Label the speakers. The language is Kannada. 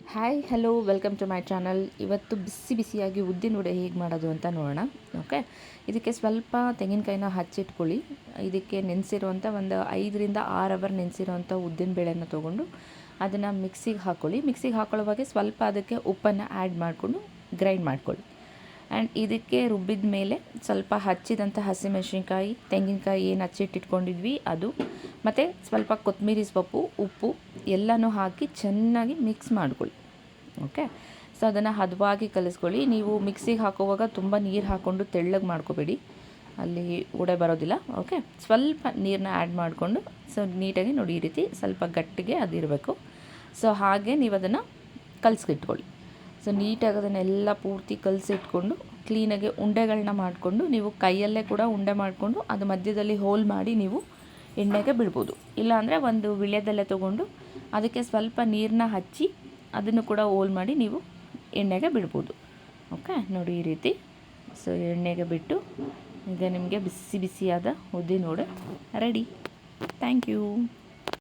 Speaker 1: Hi hello welcome to my channel. ಇವತ್ತು ಬಿಸಿ ಬಿಸಿಯಾಗಿ ಉದ್ದಿನ ವಡೆ ಹೇಗೆ ಮಾಡೋದು ಅಂತ ನೋಡೋಣ. ಓಕೆ, ಇದಕ್ಕೆ ಸ್ವಲ್ಪ ತೆಂಗಿನಕಾಯಿನ ಹಚ್ಚಿಟ್ಕೊಳ್ಳಿ. ಇದಕ್ಕೆ ನೆನೆಸಿರುವಂಥ ಒಂದು 5 ರಿಂದ 6 ಅವರ್ ನೆನೆಸಿರುವಂಥ ಉದ್ದಿನ ಬೇಳೆನ ತೊಗೊಂಡು ಅದನ್ನು ಮಿಕ್ಸಿಗೆ ಹಾಕ್ಕೊಳ್ಳಿ. ಮಿಕ್ಸಿಗೆ ಹಾಕೊಳ್ಳುವಾಗೆ ಸ್ವಲ್ಪ ಅದಕ್ಕೆ ಉಪ್ಪನ್ನು ಆ್ಯಡ್ ಮಾಡಿಕೊಂಡು ಗ್ರೈಂಡ್ ಮಾಡ್ಕೊಳ್ಳಿ. ಆ್ಯಂಡ್ ಇದಕ್ಕೆ ರುಬ್ಬಿದ ಮೇಲೆ ಸ್ವಲ್ಪ ಹಚ್ಚಿದಂಥ ಹಸಿಮೆಣಸಿನ್ಕಾಯಿ, ತೆಂಗಿನಕಾಯಿ ಏನು ಹಚ್ಚಿಟ್ಟಿಟ್ಕೊಂಡಿದ್ವಿ ಅದು, ಮತ್ತು ಸ್ವಲ್ಪ ಕೊತ್ತಂಬರಿ ಸೊಪ್ಪು, ಉಪ್ಪು ಎಲ್ಲನೂ ಹಾಕಿ ಚೆನ್ನಾಗಿ ಮಿಕ್ಸ್ ಮಾಡ್ಕೊಳ್ಳಿ. ಓಕೆ, ಸೊ ಅದನ್ನು ಹದವಾಗಿ ಕಲಿಸ್ಕೊಳ್ಳಿ. ನೀವು ಮಿಕ್ಸಿಗೆ ಹಾಕುವಾಗ ತುಂಬ ನೀರು ಹಾಕ್ಕೊಂಡು ತೆಳ್ಳಗೆ ಮಾಡ್ಕೋಬೇಡಿ, ಅಲ್ಲಿ ಉಡೆ ಬರೋದಿಲ್ಲ. ಓಕೆ, ಸ್ವಲ್ಪ ನೀರನ್ನ ಆ್ಯಡ್ ಮಾಡಿಕೊಂಡು ಸೊ ನೀಟಾಗಿ ನೋಡಿ ಈ ರೀತಿ ಸ್ವಲ್ಪ ಗಟ್ಟಿಗೆ ಅದಿರಬೇಕು. ಸೊ ಹಾಗೆ ನೀವು ಅದನ್ನು ಕಲಿಸ್ಕಿಟ್ಕೊಳ್ಳಿ. ಸೊ ನೀಟಾಗಿ ಅದನ್ನೆಲ್ಲ ಪೂರ್ತಿ ಕಲಸಿಟ್ಕೊಂಡು ಕ್ಲೀನಾಗಿ ಉಂಡೆಗಳನ್ನ ಮಾಡಿಕೊಂಡು ನೀವು ಕೈಯಲ್ಲೇ ಕೂಡ ಉಂಡೆ ಮಾಡಿಕೊಂಡು ಅದು ಮಧ್ಯದಲ್ಲಿ ಹೋಲ್ ಮಾಡಿ ನೀವು ಎಣ್ಣೆಗೆ ಬಿಡ್ಬೋದು. ಇಲ್ಲಾಂದರೆ ಒಂದು ವಿಳ್ಯದೆಲೆ ತೊಗೊಂಡು ಅದಕ್ಕೆ ಸ್ವಲ್ಪ ನೀರನ್ನ ಹಚ್ಚಿ ಅದನ್ನು ಕೂಡ ಹೋಲ್ ಮಾಡಿ ನೀವು ಎಣ್ಣೆಗೆ ಬಿಡ್ಬೋದು. ಓಕೆ, ನೋಡಿ ಈ ರೀತಿ. ಸೊ ಎಣ್ಣೆಗೆ ಬಿಟ್ಟು ಈಗ ನಿಮಗೆ ಬಿಸಿ ಬಿಸಿಯಾದ ಉದ್ದಿನ ವಡೆ ರೆಡಿ. Thank you.